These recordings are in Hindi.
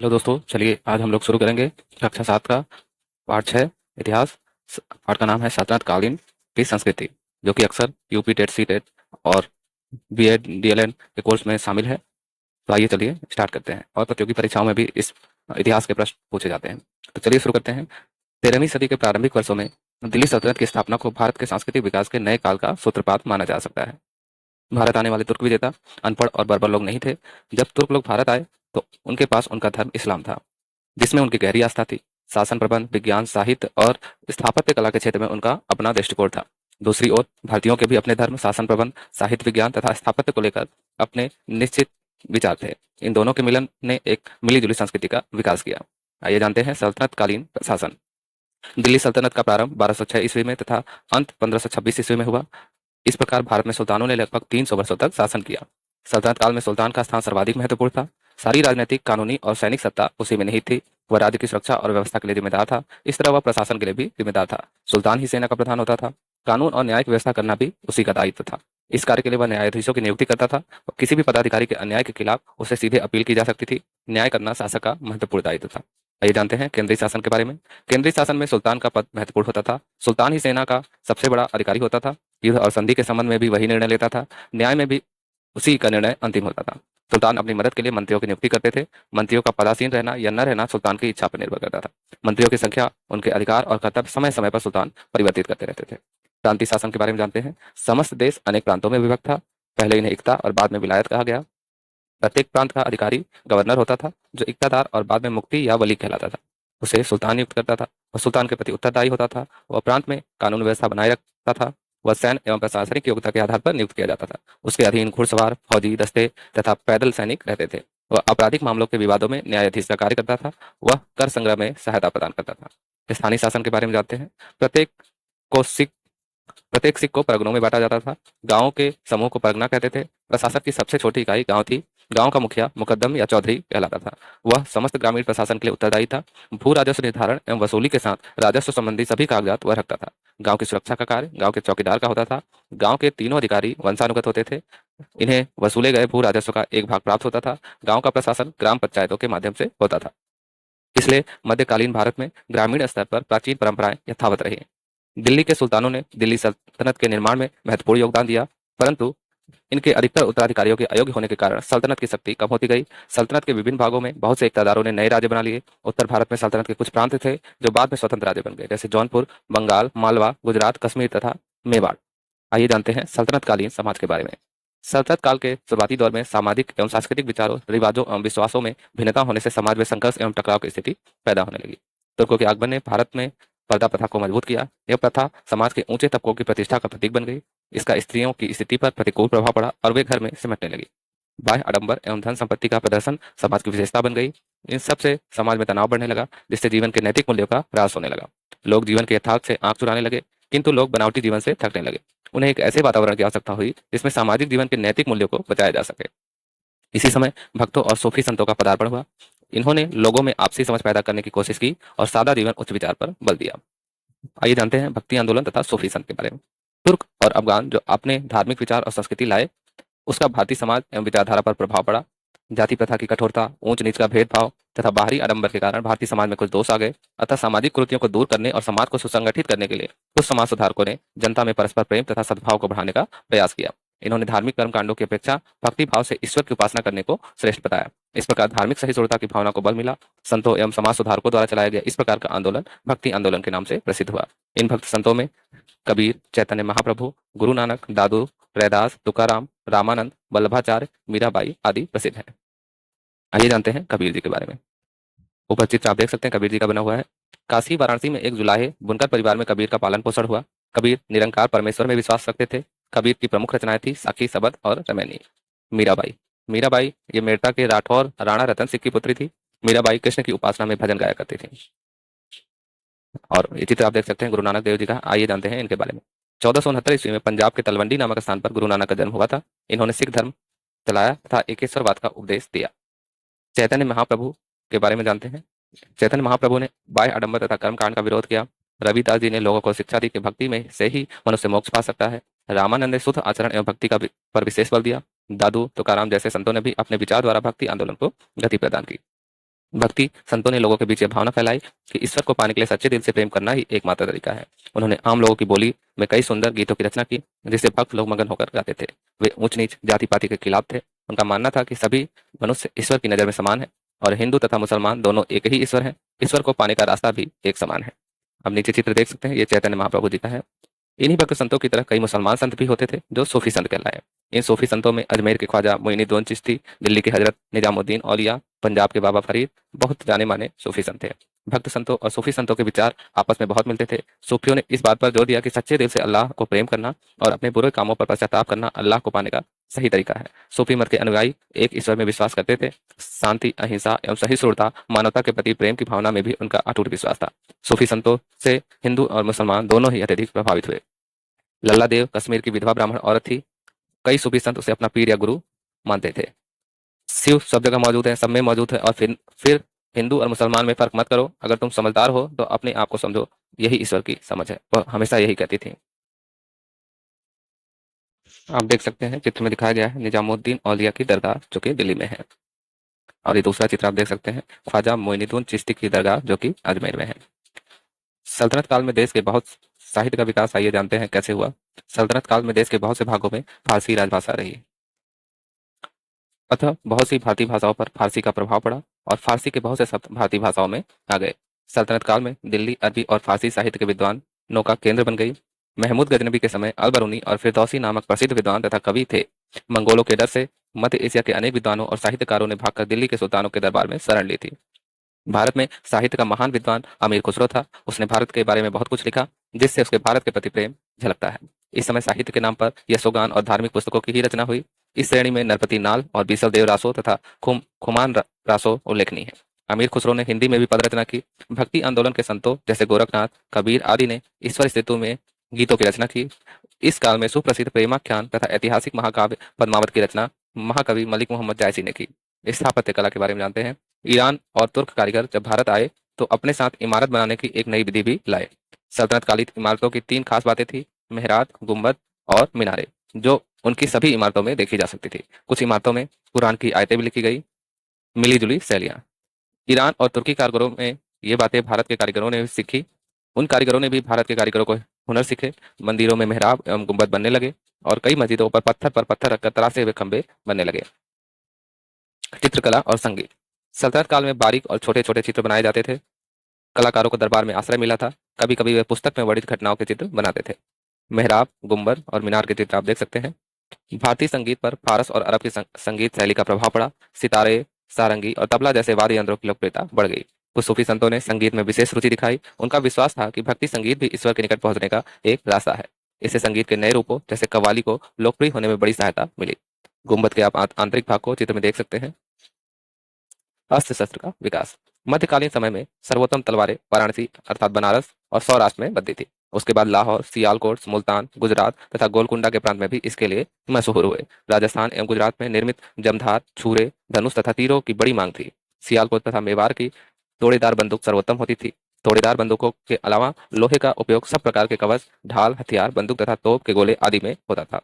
हेलो दोस्तों, चलिए आज हम लोग शुरू करेंगे कक्षा 7 का पाठ 6 इतिहास। पाठ का नाम है सल्तनत कालीन की संस्कृति, जो कि अक्सर यूपी टेट सी टेट और बीएड डीएलएड के कोर्स में शामिल है। तो आइए चलिए स्टार्ट करते हैं, और प्रतियोगी परीक्षाओं में भी इस इतिहास के प्रश्न पूछे जाते हैं। तो चलिए शुरू करते हैं। 13वीं सदी के प्रारंभिक वर्षों में दिल्ली सल्तनत की स्थापना को भारत के सांस्कृतिक विकास के नए काल का सूत्रपात माना जा सकता है। भारत आने वाले तुर्क विजेता अनपढ़ और बर्बर लोग नहीं थे। जब तुर्क लोग भारत आए तो उनके पास उनका धर्म इस्लाम था, जिसमें उनकी गहरी आस्था थी। शासन प्रबंध, विज्ञान, साहित्य और स्थापत्य कला के क्षेत्र में उनका अपना दृष्टिकोण था। दूसरी ओर भारतीयों के भी अपने धर्म, शासन प्रबंध, साहित्य, विज्ञान तथा स्थापत्य को लेकर अपने निश्चित विचार थे। इन दोनों के मिलन ने एक मिलीजुली संस्कृति का विकास किया। आइए जानते हैं सल्तनत कालीन शासन। दिल्ली सल्तनत का प्रारंभ 1206 ईस्वी में तथा अंत 1526 ईस्वी में हुआ। इस प्रकार भारत में सुल्तानों ने लगभग 300 वर्षों तक शासन किया। सल्तनत काल में सुल्तान का स्थान सर्वाधिक महत्वपूर्ण था। सारी राजनीतिक, कानूनी और सैनिक सत्ता उसी में निहित थी। वह राज्य की सुरक्षा और व्यवस्था के लिए जिम्मेदार था। इस तरह वह प्रशासन के लिए भी जिम्मेदार था। सुल्तान ही सेना का प्रधान होता था। कानून और न्याय की व्यवस्था करना भी उसी का दायित्व था। इस कार्य के लिए वह न्यायाधीशों की नियुक्ति करता था। किसी भी पदाधिकारी के अन्याय के खिलाफ उसे सीधे अपील की जा सकती थी। न्याय करना शासक का महत्वपूर्ण दायित्व था। आइए जानते हैं केंद्रीय शासन के बारे में। केंद्रीय शासन में सुल्तान का पद महत्वपूर्ण होता था। सुल्तान ही सेना का सबसे बड़ा अधिकारी होता था। युद्ध और संधि के संबंध में भी वही निर्णय लेता था। न्याय में भी उसी का निर्णय अंतिम होता था। सुल्तान अपनी मदद के लिए मंत्रियों की नियुक्ति करते थे। मंत्रियों का पदासीन रहना या न रहना सुल्तान की इच्छा पर निर्भर करता था। मंत्रियों की संख्या, उनके अधिकार और कर्तव्य समय समय पर सुल्तान परिवर्तित करते रहते थे। प्रांतीय शासन के बारे में जानते हैं। समस्त देश अनेक प्रांतों में विभक्त था। पहले इन्हें इक्ता और बाद में विलायत कहा गया। प्रत्येक प्रांत का अधिकारी गवर्नर होता था, जो इक्तादार और बाद में मुफ्ती या वली कहलाता था। उसे सुल्तान नियुक्त करता था। वह सुल्तान के प्रति उत्तरदायी होता था। वह प्रांत में कानून व्यवस्था बनाए रखता था। वह सैन्य एवं प्रशासनिक योग्यता के आधार पर नियुक्त किया जाता था। उसके अधीन घुड़सवार, फौजी दस्ते तथा पैदल सैनिक रहते थे। वह आपराधिक मामलों के विवादों में न्यायाधीश का कार्य करता था। वह कर संग्रह में सहायता प्रदान करता था। स्थानीय शासन के बारे में जानते हैं। प्रत्येक को सिख प्रत्येक सिख को परगनों में बांटा जाता था। गांवों के समूह को परगना कहते थे। प्रशासक की सबसे छोटी इकाई गांव थी। गांव का मुखिया मुकद्दम या चौधरी कहलाता था। वह समस्त ग्रामीण प्रशासन के लिए उत्तरदायी था। भू राजस्व निर्धारण एवं वसूली के साथ राजस्व संबंधी सभी कागजात वह रखता था। गांव की सुरक्षा का कार्य गांव के चौकीदार का होता था। गांव के तीनों अधिकारी वंशानुगत होते थे। इन्हें वसूले गए भू राजस्व का एक भाग प्राप्त होता था। गांव का प्रशासन ग्राम पंचायतों के माध्यम से होता था। इसलिए मध्यकालीन भारत में ग्रामीण स्तर पर प्राचीन परंपराएं यथावत रही। दिल्ली के सुल्तानों ने दिल्ली सल्तनत के निर्माण में महत्वपूर्ण योगदान दिया, परंतु इनके अधिकतर उत्तराधिकारियों के अयोग्य होने के कारण सल्तनत की शक्ति कम होती गई। सल्तनत के विभिन्न भागों में बहुत से इक़्तिदारों ने नए राज्य बना लिए। उत्तर भारत में सल्तनत के कुछ प्रांत थे जो बाद में स्वतंत्र राज्य बन गए, जैसे जौनपुर, बंगाल, मालवा, गुजरात, कश्मीर तथा मेवाड़। आइए जानते हैं सल्तनतकालीन समाज के बारे में। सल्तनत काल के शुरुआती दौर में सामाजिक एवं सांस्कृतिक विचारों, रिवाजों एवं विश्वासों में भिन्नता होने से समाज में संघर्ष एवं टकराव की स्थिति पैदा होने लगी। तुर्कों के आगमन ने भारत में पर्दा प्रथा को मजबूत किया। यह प्रथा समाज के ऊंचे तबकों की प्रतिष्ठा का प्रतीक बन गई। इसका स्त्रियों की स्थिति पर प्रतिकूल प्रभाव पड़ा और वे घर में सिमटने लगी। बाह्य आडंबर एवं धन संपत्ति का प्रदर्शन समाज की विशेषता बन गई। इन सब से समाज में तनाव बढ़ने लगा, जिससे जीवन के नैतिक मूल्यों का ह्रास होने लगा। लोग जीवन के यथार्थ से आंख चुराने लगे, किंतु लोग बनावटी जीवन से थकने लगे। उन्हें एक ऐसे वातावरण की आवश्यकता हुई जिसमें सामाजिक जीवन के नैतिक मूल्यों को बचाया जा सके। इसी समय भक्तों और सूफी संतों का पदार्पण हुआ। इन्होंने लोगों में आपसी समझ पैदा करने की कोशिश की और सादा जीवन उच्च विचार पर बल दिया। आइए जानते हैं भक्ति आंदोलन तथा सूफी संत के बारे में। तुर्क और अफगान जो अपने धार्मिक विचार और संस्कृति लाए, उसका भारतीय समाज एवं विचारधारा पर प्रभाव पड़ा। जाति प्रथा की कठोरता, ऊंच नीच का भेदभाव तथा बाहरी आडंबर के कारण भारतीय समाज में कुछ दोष आ गए। अतः सामाजिक कुरीतियों को दूर करने और समाज को सुसंगठित करने के लिए कुछ समाज सुधारकों ने जनता में परस्पर प्रेम तथा सद्भाव को बढ़ाने का प्रयास किया। इन्होंने धार्मिक कर्मकांडों की अपेक्षा भक्ति भाव से ईश्वर की उपासना करने को श्रेष्ठ बताया। इस प्रकार धार्मिक सहिष्णुता की भावना को बल मिला। संतों एवं समाज सुधारकों द्वारा चलाया गया इस प्रकार का आंदोलन भक्ति आंदोलन के नाम से प्रसिद्ध हुआ। इन भक्त संतों में कबीर, चैतन्य महाप्रभु, गुरु नानक, दादू, रैदास, तुकाराम, रामानंद, वल्लभाचार्य, मीराबाई आदि प्रसिद्ध हैं। आइए जानते हैं कबीर जी के बारे में। ऊपर चित्र आप देख सकते हैं कबीर जी का बना हुआ है। काशी वाराणसी में एक जुलाहे बुनकर परिवार में कबीर का पालन पोषण हुआ। कबीर निरंकार परमेश्वर में विश्वास रखते थे। कबीर की प्रमुख रचनाएं थी साखी, सबद और रमैनी। मीराबाई मीराबाई ये मेड़ता के राठौर राणा रतन सिंह की पुत्री थी। मीराबाई कृष्ण की उपासना में भजन गाया करती थी। और ये चित्र आप देख सकते हैं गुरु नानक देव जी का। आइए जानते हैं इनके बारे में। 1469 ईस्वी में पंजाब के तलवंडी नामक स्थान पर गुरु नानक का जन्म हुआ था। इन्होंने सिख धर्म चलाया तथा एकेश्वरवाद का उपदेश दिया। चैतन्य महाप्रभु के बारे में जानते हैं। चैतन्य महाप्रभु ने बाह्य आडंबर तथा कर्मकांड का विरोध किया। रविदास जी ने लोगों को शिक्षा दी कि भक्ति में से ही मनुष्य मोक्ष पा सकता है। रामानंद ने शुद्ध आचरण एवं भक्ति का पर विशेष बल दिया। दादू तुकाराम जैसे संतों ने भी अपने विचार द्वारा भक्ति आंदोलन को गति प्रदान की। भक्ति संतों ने लोगों के बीच यह भावना फैलाई कि ईश्वर को पाने के लिए सच्चे दिल से प्रेम करना ही एकमात्र तरीका है। उन्होंने आम लोगों की बोली में कई सुंदर गीतों की रचना की, जिसे भक्त लोग मगन होकर गाते थे। वे ऊंच नीच जाति पाति के खिलाफ थे। उनका मानना था कि सभी मनुष्य ईश्वर की नज़र में समान है और हिंदू तथा मुसलमान दोनों एक ही ईश्वर है। ईश्वर को पाने का रास्ता भी एक समान है। अब नीचे चित्र देख सकते हैं, ये चैतन्य महाप्रभु जी का है। इन्हीं भक्त संतों की तरह कई मुसलमान संत भी होते थे जो सूफी संत कहलाए। इन सूफी संतों में अजमेर के ख्वाजा मोइनुद्दीन चिश्ती, दिल्ली के हजरत निजामुद्दीन औलिया, पंजाब के बाबा फरीद बहुत जाने माने सूफी संत थे। भक्त संतों और सूफी संतों के विचार आपस में बहुत मिलते थे। सूफियों ने इस बात पर जोर दिया कि सच्चे दिल से अल्लाह को प्रेम करना और अपने बुरे कामों पर पश्चाताप करना अल्लाह को पाने का सही तरीका है। सूफी मत के अनुयायी एक ईश्वर में विश्वास करते थे। शांति, अहिंसा एवं सहिष्णुता, मानवता के प्रति प्रेम की भावना में भी उनका अटूट विश्वास था। सूफी संतों से हिंदू और मुसलमान दोनों ही अत्यधिक प्रभावित हुए। लल्ला देव कश्मीर की विधवा ब्राह्मण औरत थी। कई सूफी संत उसे अपना पीर या गुरु मानते थे। शिव सब जगह मौजूद है, सब में मौजूद है। और फिर हिंदू और मुसलमान में फर्क मत करो। अगर तुम समझदार हो तो अपने आप को समझो, यही ईश्वर की समझ है। वह हमेशा यही कहती थी। आप देख सकते हैं चित्र में दिखाया गया है निजामुद्दीन औलिया की दरगाह जो कि दिल्ली में है। और ये दूसरा चित्र आप देख सकते हैं ख्वाजा मोइनुद्दीन चिश्ती की दरगाह जो कि अजमेर में है। सल्तनत काल में देश के बहुत साहित्य का विकास आइए जानते हैं कैसे हुआ। सल्तनत काल में देश के बहुत से भागों में फारसी राजभाषा रही, अतः बहुत सी भारतीय भाषाओं पर फारसी का प्रभाव पड़ा और फारसी के बहुत से शब्द भारतीय भाषाओं में आ गए। सल्तनत काल में दिल्ली अरबी और फारसी साहित्य के विद्वानों का केंद्र बन गई। महमूद गजनबी के समय अलबरूनी और फिरदौसी नामक प्रसिद्ध विद्वान तथा कवि थे। मंगोलों के डर से मध्य एशिया के अनेक विद्वानों और साहित्यकारों ने भागकर दिल्ली के सुल्तानों के दरबार में शरण ली थी। भारत में साहित्य का महान विद्वान अमीर खुसरो था। उसने भारत के बारे में बहुत कुछ लिखा, जिससे उसके भारत के प्रति प्रेम झलकता है। इस समय साहित्य के नाम पर यशोगान और धार्मिक पुस्तकों की ही रचना हुई। इस श्रेणी में नरपति नाल और बीसल देव रासो तथा खुमान रासो उल्लेखनीय है। अमीर खुसरो ने हिंदी में भी पद रचना की। भक्ति आंदोलन के संतों जैसे गोरखनाथ, कबीर आदि ने ईश्वर स्तुति में गीतों की रचना की। इस काल में सुप्रसिद्ध प्रेमाख्यान तथा ऐतिहासिक महाकाव्य पद्मावत की रचना महाकवि मलिक मोहम्मद जायसी ने की। स्थापत्य कला के बारे में जानते हैं। ईरान और तुर्क कारीगर जब भारत आए तो अपने साथ इमारत बनाने की एक नई विधि भी लाए। सल्तनत कालीन इमारतों की तीन खास बातें थी, मेहराब, गुंबद और मीनारे, जो उनकी सभी इमारतों में देखी जा सकती थी। कुछ इमारतों में कुरान की आयतें भी लिखी गई। मिली जुली शैलियाँ। ईरान और तुर्की कारीगरों में ये बातें भारत के कारीगरों ने सीखी। उन कारीगरों ने भी भारत के कारीगरों को हुनर सीखे। मंदिरों में मेहराब एवं गुंबद बनने लगे और कई मस्जिदों पर पत्थर रखकर तरासे हुए खंभे बनने लगे। चित्रकला और संगीत। सल्तनत काल में बारीक और छोटे छोटे चित्र बनाए जाते थे। कलाकारों को दरबार में आश्रय मिला था। कभी कभी वे पुस्तक में वर्णित घटनाओं के चित्र बनाते थे। मेहराब, गुंबद और मीनार के चित्र आप देख सकते हैं। भारतीय संगीत पर फारस और अरब की संगीत शैली का प्रभाव पड़ा। सितारे, सारंगी और तबला जैसे वाद्य यंत्रों की लोकप्रियता बढ़ गई। कुछ सूफी संतों ने संगीत में विशेष रुचि दिखाई। उनका विश्वास था कि भक्ति संगीत भी ईश्वर के निकट पहुंचने का एक रास्ता है। इससे संगीत के नए रूपों जैसे कव्वाली को लोकप्रिय होने में बड़ी सहायता मिली। गुंबद के आप आंतरिक भाग को चित्र में देख सकते हैं। अस्त्र शस्त्र का विकास। मध्यकालीन समय में सर्वोत्तम तलवारें वाराणसी अर्थात बनारस और सौराष्ट्र में बनती थी। उसके बाद लाहौर, सियालकोट, मुल्तान, गुजरात तथा गोलकुंडा के प्रांत में भी इसके लिए मशहूर हुए। राजस्थान एवं गुजरात में निर्मित जमधार, छुरे, धनुष तथा तीरों की बड़ी मांग थी। सियालकोट तथा मेवाड़ की तोड़ेदार बंदूक सर्वोत्तम होती थी। तोड़ेदार बंदूकों के अलावा लोहे का उपयोग सब प्रकार के कवच, ढाल, हथियार, बंदूक तथा तोप के गोले आदि में होता था।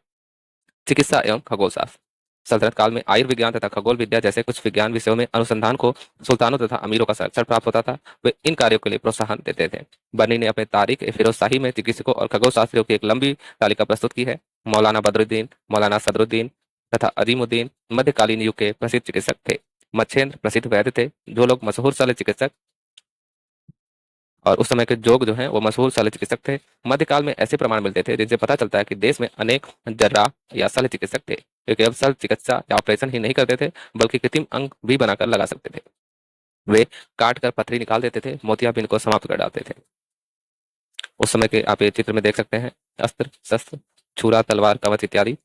चिकित्सा एवं खगोलशास्त्र। सल्तनत काल में आयुर्विज्ञान तथा खगोल विद्या जैसे कुछ विज्ञान विषयों में अनुसंधान को सुल्तानों तथा अमीरों का संरक्षण प्राप्त होता था। वे इन कार्यों के लिए प्रोत्साहन देते थे। बर्नी ने अपने तारीख ए फिरोज शाही में चिकित्सकों और खगोलशास्त्रियों की एक लंबी तालिका प्रस्तुत की है। मौलाना बदरुद्दीन, मौलाना सदरुद्दीन तथा अजीमुद्दीन मध्यकालीन युग के प्रसिद्ध चिकित्सक थे। मच्छेंद्र प्रसिद्ध वैद्य थे, जो लोग मशहूर शल्य चिकित्सक और उस समय के जोग जो हैं वो मशहूर शल्य चिकित्सक थे। मध्यकाल में ऐसे प्रमाण मिलते थे जिनसे पता चलता है कि देश में अनेक जर्राह या शल्य चिकित्सक थे, क्योंकि अब शल्य चिकित्सा या ऑपरेशन ही नहीं करते थे बल्कि कृत्रिम अंग भी बनाकर लगा सकते थे। वे काट कर पथरी निकाल देते थे, मोतियाबिंद को समाप्त कर डालते थे। उस समय के आप ये चित्र में देख सकते हैं अस्त्र शस्त्र, छुरा, तलवार, कवच इत्यादि।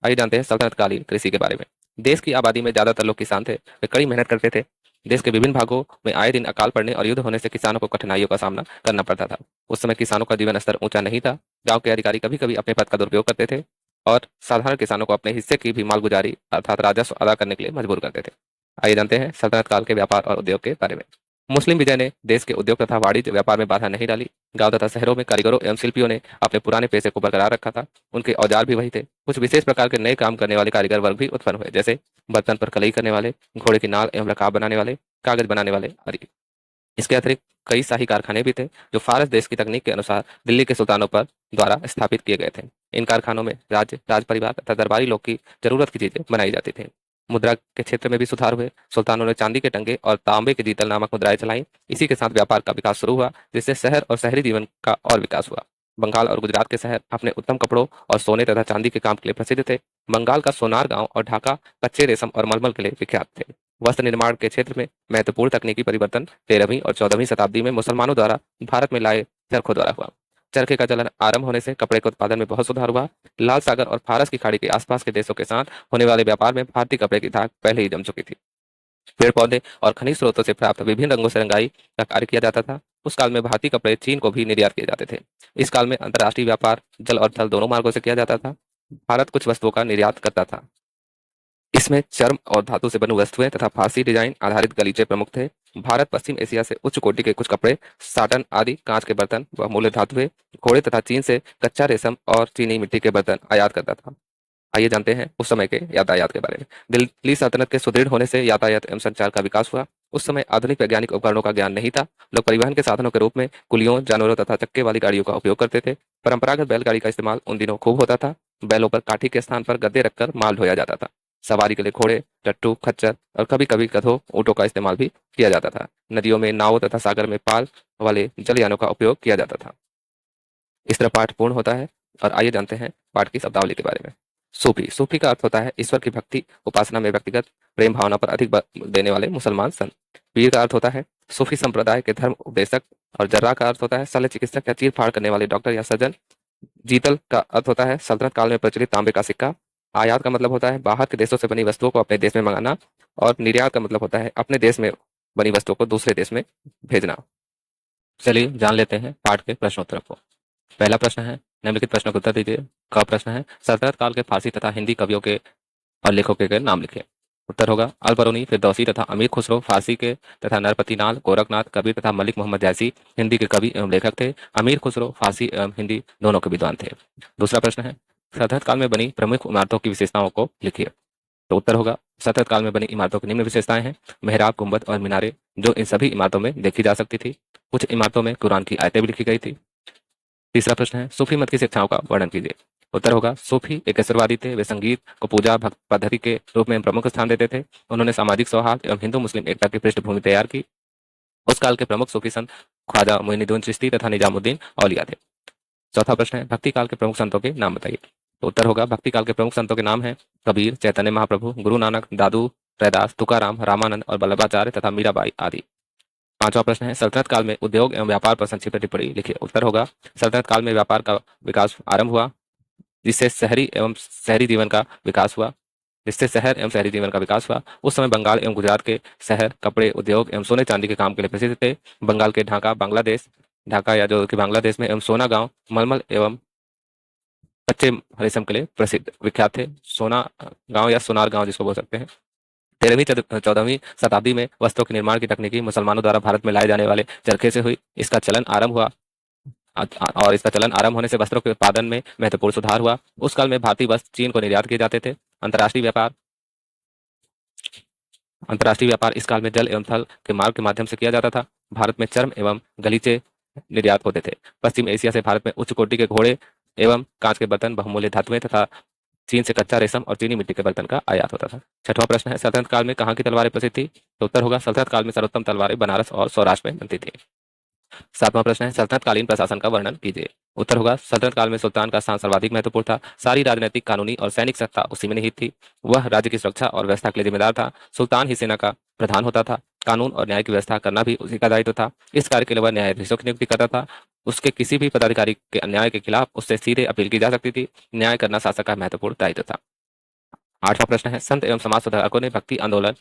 आइए जानते हैं सल्तनत कालीन कृषि के बारे में। देश की आबादी में ज्यादातर लोग किसान थे। वे कड़ी मेहनत करते थे। देश के विभिन्न भागों में आए दिन अकाल पड़ने और युद्ध होने से किसानों को कठिनाइयों का सामना करना पड़ता था। उस समय किसानों का जीवन स्तर ऊंचा नहीं था। गांव के अधिकारी कभी कभी अपने पद का दुरुपयोग करते थे और साधारण किसानों को अपने हिस्से की भी मालगुजारी अर्थात राजस्व अदा करने के लिए मजबूर करते थे। आइए जानते हैं सल्तनत काल के व्यापार और उद्योग के बारे में। मुस्लिम विजय ने देश के उद्योग तथा वाणिज्य व्यापार में बाधा नहीं डाली। गांव तथा शहरों में कारीगरों एवं शिल्पियों ने अपने पुराने पेशे को बरकरार रखा था। उनके औजार भी वही थे। कुछ विशेष प्रकार के नए काम करने वाले कारीगर वर्ग भी उत्पन्न हुए, जैसे बर्तन पर कलई करने वाले, घोड़े की नाल एवं रकाब बनाने वाले, कागज बनाने वाले आदि। इसके अतिरिक्त कई शाही कारखाने भी थे, जो फारस देश की तकनीक के अनुसार दिल्ली के सुल्तानों पर द्वारा स्थापित किए गए थे। इन कारखानों में राज्य, राज परिवार तथा दरबारी लोग की जरूरत की चीजें बनाई जाती थी। मुद्रा के क्षेत्र में भी सुधार हुए। सुल्तानों ने चांदी के टंगे और तांबे के जीतल नामक मुद्राएं चलाई। इसी के साथ व्यापार का विकास शुरू हुआ, जिससे शहर और शहरी जीवन का और विकास हुआ। बंगाल और गुजरात के शहर अपने उत्तम कपड़ों और सोने तथा चांदी के काम के लिए प्रसिद्ध थे। बंगाल का सोनार गांव और ढाका कच्चे रेशम और मलमल के लिए विख्यात थे। वस्त्र निर्माण के क्षेत्र में महत्वपूर्ण तकनीकी परिवर्तन 13वीं और 14वीं शताब्दी में मुसलमानों द्वारा भारत में लाए चरखों द्वारा हुआ। चरखे का चलन आरंभ होने से कपड़े के उत्पादन में बहुत सुधार हुआ। लाल सागर और फारस की खाड़ी के आसपास के देशों के साथ होने वाले व्यापार में भारतीय कपड़े की धाक पहले ही जम चुकी थी। पेड़ पौधे और खनिज स्रोतों से प्राप्त विभिन्न रंगों से रंगाई का कार्य किया जाता था। उस काल में भारतीय कपड़े चीन को भी निर्यात किए जाते थे। इस काल में अंतर्राष्ट्रीय व्यापार जल और थल दोनों मार्गों से किया जाता था। भारत कुछ वस्तुओं का निर्यात करता था। इसमें चर्म और धातु से बनी वस्तुएं तथा फारसी डिजाइन आधारित गलीचे प्रमुख थे। भारत पश्चिम एशिया से उच्च कोटि के कुछ कपड़े, साटन आदि, कांच के बर्तन व मूल्य धातुएं, घोड़े तथा चीन से कच्चा रेशम और चीनी मिट्टी के बर्तन आयात करता था। आइए जानते हैं उस समय के यातायात के बारे में। दिल्ली सल्तनत के सुदृढ़ होने से यातायात एवं संचार का विकास हुआ। उस समय आधुनिक वैज्ञानिक उपकरणों का ज्ञान नहीं था। लोग परिवहन के साधनों के रूप में कुलियों, जानवरों तथा चक्के वाली गाड़ियों का उपयोग करते थे। परंपरागत बैलगाड़ी का इस्तेमाल उन दिनों खूब होता था। बैलों पर काठी के स्थान पर गद्दे रखकर माल ढोया जाता था। सवारी के लिए घोड़े, टट्टू, खच्चर और कभी कभी गधों, ऊँटों का इस्तेमाल भी किया जाता था। नदियों में नावों तथा सागर में पाल वाले जलयानों का उपयोग किया जाता था। इस तरह पाठ पूर्ण होता है और आइए जानते हैं पाठ की शब्दावली के बारे में। सूफी, सूफी का अर्थ होता है ईश्वर की भक्ति उपासना में व्यक्तिगत प्रेम भावना पर अधिक बल देने वाले मुसलमान संत। पीर का अर्थ होता है सूफी संप्रदाय के धर्म उपदेशक। और जर्रा का अर्थ होता है शल्य चिकित्सक या चीर फाड़ करने वाले डॉक्टर या सर्जन। जीतल का अर्थ होता है सल्तनत काल में प्रचलित तांबे का सिक्का। आयात का मतलब होता है बाहर के देशों से बनी वस्तुओं को अपने देश में मंगाना। और निर्यात का मतलब होता है अपने देश में बनी वस्तुओं को दूसरे देश में भेजना। चलिए जान लेते हैं पाठ के प्रश्नोत्तर को। पहला प्रश्न है, निम्नलिखित प्रश्न का उत्तर दीजिए। का प्रश्न है, सल्तनत काल के फारसी तथा हिंदी कवियों के और लेखकों के नाम लिखिए। उत्तर होगा अल बरूनी, फिरदौसी तथा अमीर खुसरो फारसी के तथा नरपति नाल, गोरखनाथ, कबीर तथा मलिक मोहम्मद जैसी हिंदी के कवि एवं लेखक थे। अमीर खुसरो फारसी एवं हिंदी दोनों के विद्वान थे। दूसरा प्रश्न है, सल्तनत काल में बनी प्रमुख इमारतों की विशेषताओं को लिखिए। तो उत्तर होगा सल्तनत काल में बनी इमारतों की निम्न विशेषताएं हैं। मेहराब, गुंबद और मीनारें जो इन सभी इमारतों में देखी जा सकती थी। कुछ इमारतों में कुरान की आयतें भी लिखी गई थी। तीसरा प्रश्न है, सूफी मत की शिक्षाओं का वर्णन कीजिए। उत्तर होगा सूफी एक ईश्वरवादी थे। वे संगीत को पूजा भक्त पद्धति के रूप में प्रमुख स्थान देते थे। उन्होंने सामाजिक सौहार्द एवं हिंदू मुस्लिम एकता की पृष्ठभूमि तैयार की। उस काल के प्रमुख सूफी संत ख्वाजा मोइनुद्दीन चिश्ती तथा निजामुद्दीन औलिया थे। चौथा प्रश्न है, भक्ति काल के प्रमुख संतों के नाम बताइए। तो उत्तर होगा भक्ति काल के प्रमुख संतों के नाम हैं कबीर, चैतन्य महाप्रभु, गुरु नानक, दादू रैदास, तुकाराम, रामानंद और वल्लभाचार्य तथा मीराबाई आदि। पांचवा प्रश्न है, सल्तनत काल में उद्योग एवं व्यापार पर संक्षिप्त टिप्पणी लिखिए। उत्तर होगा सल्तनत काल में व्यापार का विकास आरंभ हुआ, जिससे शहर एवं शहरी जीवन का विकास हुआ। उस समय बंगाल एवं गुजरात के शहर कपड़े उद्योग एवं सोने चांदी के काम के लिए प्रसिद्ध थे। बंगाल के ढाका या जो कि बांग्लादेश में एवं सोना गांव मलमल एवं कच्चे रेशम के लिए प्रसिद्ध विख्यात थे। सोना गांव या सोनार गांव जिसको बोल सकते हैं। 13वीं 14वीं शताब्दी में वस्त्रों के निर्माण की तकनीकी मुसलमानों द्वारा भारत में लाए जाने वाले चरखे से हुई। इसका चलन आरंभ हुआ और इसका चलन आरंभ होने से वस्त्रों के उत्पादन में महत्वपूर्ण सुधार हुआ। उस काल में भारतीय वस्त्र चीन को निर्यात किए जाते थे। अंतर्राष्ट्रीय व्यापार इस काल में जल एवं थल के मार्ग के माध्यम से किया जाता था। भारत में चर्म एवं गलीचे निर्यात होते थे। पश्चिम एशिया से भारत में उच्च कोटि के घोड़े एवं कांच के बर्तन, बहुमूल्य धातुएं तथा चीन से कच्चा रेशम और चीनी मिट्टी के बर्तन का आयात होता था। छठवां प्रश्न है, सल्तनत काल में कहाँ की तलवारें प्रसिद्ध थी। तो उत्तर होगा सल्तनत काल में सर्वोत्तम तलवारें बनारस और सौराष्ट्र में बनती थी। सातवां प्रश्न है, सल्तनत कालीन प्रशासन का वर्णन कीजिए। उत्तर होगा सल्तनत काल में सुल्तान का स्थान सर्वाधिक महत्वपूर्ण था। सारी राजनीतिक, कानूनी और सैनिक सत्ता उसी में निहित थी। वह राज्य की सुरक्षा और व्यवस्था के लिए जिम्मेदार था। सुल्तान ही सेना का प्रधान होता था। कानून और न्याय की व्यवस्था करना भी उसी का दायित्व था। इस कार्य के लिए वह न्यायाधीशों की नियुक्ति करता था। उसके किसी भी पदाधिकारी के अन्याय के खिलाफ उससे सीधे अपील की जा सकती थी। न्याय करना शासक का महत्वपूर्ण दायित्व था। आठवां प्रश्न है, संत एवं समाज सुधारकों ने भक्ति आंदोलन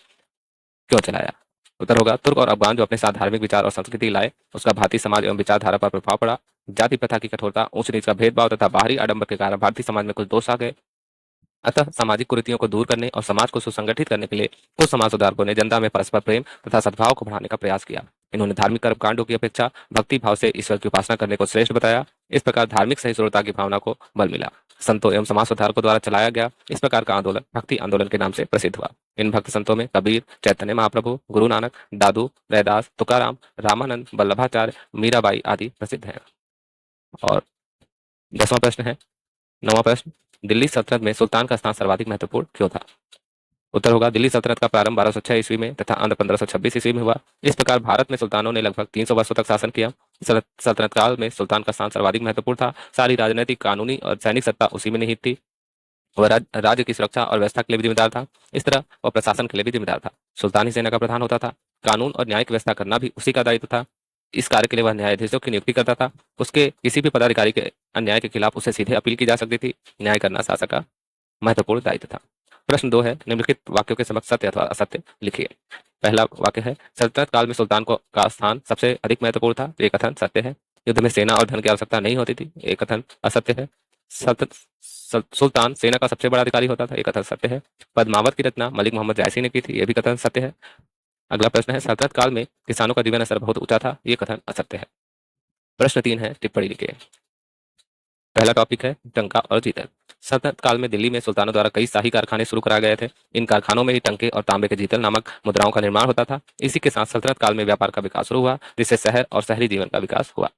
क्यों चलाया। उत्तर होगा तुर्क और अफगान जो अपने साथ धार्मिक विचार और संस्कृति लाए, उसका भारतीय समाज एवं विचारधारा पर प्रभाव पड़ा। जाति प्रथा की कठोरता, ऊंच नीच का भेदभाव तथा बाहरी आडंबर के कारण भारतीय समाज में कुछ दोष आ गए। अतः सामाजिक कुरीतियों को दूर करने और समाज को सुसंगठित करने के लिए कुछ समाज सुधारकों ने जनता में परस्पर प्रेम तथा सद्भाव को बढ़ाने का प्रयास किया। इन्होंने धार्मिक कर्मकांडों की अपेक्षा भक्ति भाव से ईश्वर की उपासना करने को श्रेष्ठ बताया। इस प्रकार धार्मिक सहिष्णुता की भावना को बल मिला। संतों एवं समाज सुधारकों द्वारा चलाया गया इस प्रकार का आंदोलन भक्ति आंदोलन के नाम से प्रसिद्ध हुआ। इन भक्त संतों में कबीर, चैतन्य महाप्रभु, गुरु नानक, दादू, रैदास, तुकाराम, रामानंद, वल्लभाचार्य, मीराबाई आदि प्रसिद्ध हैं। और 10वां प्रश्न है, 9वां प्रश्न, दिल्ली सल्तनत में सुल्तान का स्थान सर्वाधिक महत्वपूर्ण क्यों था? उत्तर होगा, दिल्ली सल्तनत का प्रारंभ 1206 ईस्वी में तथा अंत 1526 ईस्वी में हुआ। इस प्रकार भारत में सुल्तानों ने लगभग 300 वर्षों तक शासन किया। सल्तनत काल में सुल्तान का स्थान सर्वाधिक महत्वपूर्ण था। सारी राजनीतिक, कानूनी और सैनिक सत्ता उसी में निहित थी। वह राज्य की सुरक्षा और व्यवस्था के लिए भी जिम्मेदार था। इस तरह वह प्रशासन के लिए भी जिम्मेदार था। सुल्तान ही सेना का प्रधान होता था। कानून और न्याय की व्यवस्था करना भी उसी का दायित्व था। इस कार्य के लिए वह न्यायाधीशों की नियुक्ति करता था। उसके किसी भी पदाधिकारी के अन्याय के खिलाफ उसे सीधे अपील की जा सकती थी। न्याय करना शासक का महत्वपूर्ण दायित्व था। प्रश्न 2 है, निम्नलिखित वाक्यों के समक्ष सत्य अथवा असत्य लिखिए। पहला वाक्य है, सल्तनत काल में सुल्तान को का स्थान सबसे अधिक महत्वपूर्ण था। ये कथन सत्य है। युद्ध में सेना और धन की आवश्यकता नहीं होती थी। ये कथन असत्य है। सुल्तान सेना का सबसे बड़ा अधिकारी होता था। ये कथन सत्य है। पद्मावत की रचना मलिक मोहम्मद जायसी ने की थी। यह भी कथन सत्य है। अगला प्रश्न है, सल्तनत काल में किसानों का जीवन स्तर बहुत ऊंचा था। ये कथन असत्य है। प्रश्न 3 है, टिप्पणी लिखिए। पहला टॉपिक है, टंका और जीतल। सल्तनत काल में दिल्ली में सुल्तानों द्वारा कई शाही कारखाने शुरू कराए गए थे। इन कारखानों में ही टंके और तांबे के जीतल नामक मुद्राओं का निर्माण होता था। इसी के साथ सल्तनत काल में व्यापार का विकास शुरू हुआ, जिससे शहर और शहरी जीवन का विकास हुआ।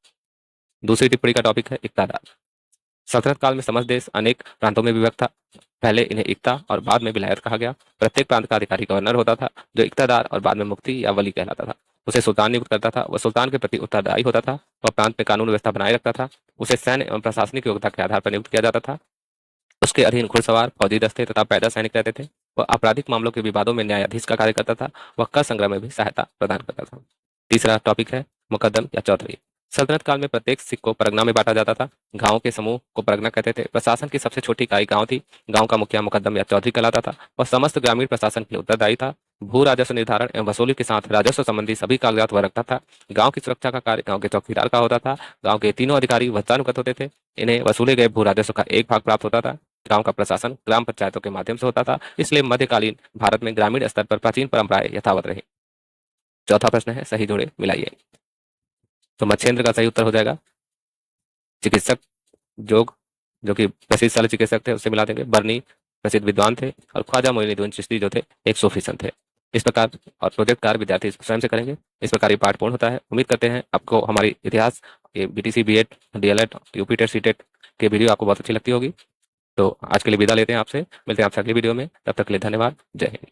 दूसरी टिप्पणी का टॉपिक है, इकतादार। सल्तनत काल में समस्त देश अनेक प्रांतों में विभक्त था। पहले इन्हें इक्ता और बाद में विलायत कहा गया। प्रत्येक प्रांत का अधिकारी गवर्नर होता था, जो इक्तादार और बाद में मुफ्ती या वली कहलाता था। उसे सुल्तान नियुक्त करता था। वह सुल्तान के प्रति उत्तरदायी होता था। वह प्रांत में कानून व्यवस्था बनाए रखता था। उसे सैन्य एवं प्रशासनिक योग्यता के आधार पर नियुक्त किया जाता था। उसके अधीन घुड़सवार, फौजी दस्ते तथा पैदल सैनिक रहते थे। वह आपराधिक मामलों के विवादों में न्यायाधीश का कार्य करता था। वह कर संग्रह में भी सहायता प्रदान करता था। तीसरा टॉपिक है, मुकद्दम या चौधरी। सल्तनत काल में प्रत्येक सिख को परगना में बांटा जाता था। गांव के समूह को परगना कहते थे। प्रशासन की सबसे छोटी इकाई गांव थी। गांव का मुखिया मुकद्दम या चौधरी कहलाता था। वह समस्त ग्रामीण प्रशासन के लिए उत्तरदायी था। भू राजस्व निर्धारण एवं वसूली के साथ राजस्व संबंधी सभी कागजात वह रखता था। गांव की सुरक्षा का कार्य गांव के चौकीदार का होता था। गांव के तीनों अधिकारी वंशानुगत होते थे। इन्हें वसूले गए भू राजस्व का एक भाग प्राप्त होता था। गांव का प्रशासन ग्राम पंचायतों के माध्यम से होता था। इसलिए मध्यकालीन भारत में ग्रामीण स्तर पर प्राचीन परंपराएं यथावत रही। चौथा प्रश्न है, सही जोड़े मिलाइए। तो मच्छेंद्र का सही उत्तर हो जाएगा चिकित्सक, जोग जो कि प्रसिद्ध शल्य चिकित्सक थे, उससे मिला देंगे। बर्नी प्रसिद्ध विद्वान थे। और ख्वाजा मोइनुद्दीन चिश्ती जो थे, एक सूफी संत थे। इस प्रकार और प्रोजेक्ट कार्य विद्यार्थी स्वयं से करेंगे। इस प्रकार ये पाठ पूर्ण होता है। उम्मीद करते हैं आपको हमारी इतिहास, ये BTC, BEd, DElEd, UP TET, CTET के वीडियो आपको बहुत अच्छी लगती होगी। तो आज के लिए विदा लेते हैं आपसे। मिलते हैं आपसे अगली वीडियो में। तब तक के लिए धन्यवाद। जय हिंद।